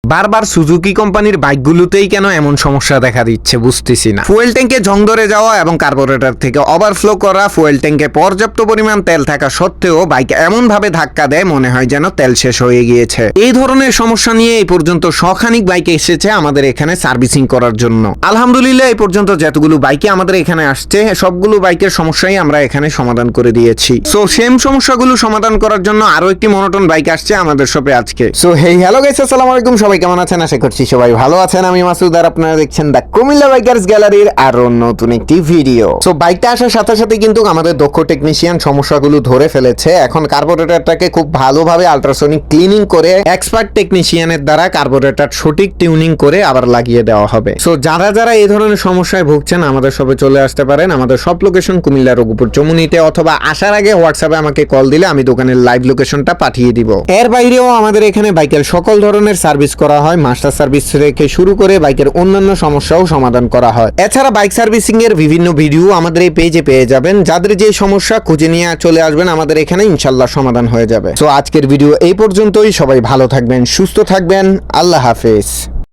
বারবার সুজুকি কোম্পানির বাইকগুলোতেই কেন এমন সমস্যা দেখা দিচ্ছে বুঝতেছি না। ফুয়েল ট্যাঙ্কে জং ধরে যাওয়া এবং কার্বোরেটর থেকে ওভারফ্লো করা, ফুয়েল ট্যাঙ্কে পর্যাপ্ত পরিমাণ তেল থাকা সত্ত্বেও বাইক এমন ভাবে ধাক্কা দেয় মনে হয় যেন তেল শেষ হয়ে গিয়েছে। এই ধরনের সমস্যা নিয়ে এই পর্যন্ত শখানিক বাইক এসেছে আমাদের এখানে সার্ভিসিং করার জন্য। আলহামদুলিল্লাহ এই পর্যন্ত যতগুলো বাইকে আমাদের এখানে আসছে সবগুলো বাইকের সমস্যাই আমরা এখানে সমাধান করে দিয়েছি। সো সেম সমস্যাগুলো সমাধান করার জন্য আরো একটি মনোটন বাইক আসছে আমাদের শপে আজকে। সো হেই হ্যালো গাইস, আসসালামু আলাইকুম। সবাই কেমন আছেন? আশা করছি সবাই ভালো আছেন। আমি মাসুদ আর আপনারা দেখছেন দা কুমিল্লা বাইকার্স গ্যালারির আরো নতুন একটি ভিডিও। সো বাইকটা আসার সাথে সাথে কিন্তু আমাদের দক্ষ টেকনিশিয়ান সমস্যাগুলো ধরে ফেলেছে। এখন কার্বোরেটরটাকে খুব ভালোভাবে আল্ট্রাসনিক ক্লিনিং করে এক্সপার্ট টেকনিশিয়ানের দ্বারা কার্বোরেটর সঠিক টিউনিং করে আবার লাগিয়ে দেওয়া হবে। সো যারা যারা এই ধরনের সমস্যায় ভুগছেন আমাদের শপে চলে আসতে পারেন। আমাদের সব লোকেশন কুমিল্লা রঘুপুর চমুনিতে, অথবা আসার আগে হোয়াটসঅ্যাপে আমাকে কল দিলে আমি দোকানের লাইভ লোকেশনটা পাঠিয়ে দিব। এর বাইরেও আমাদের এখানে বাইকের সকল ধরনের সার্ভিস করা হয়, মাস্টার সার্ভিস থেকে শুরু করে বাইকের অন্যান্য সমস্যাও সমাধান করা হয়। এছাড়া বাইক সার্ভিসিং এর বিভিন্ন ভিডিও আমাদের এই পেজে পেয়ে যাবেন। যাদের যে সমস্যা খুঁজে নিয়ে চলে আসবেন আমাদের এখানে, ইনশাল্লাহ সমাধান হয়ে যাবে। তো আজকের ভিডিও এই পর্যন্তই। সবাই ভালো থাকবেন, সুস্থ থাকবেন। আল্লাহ হাফেজ।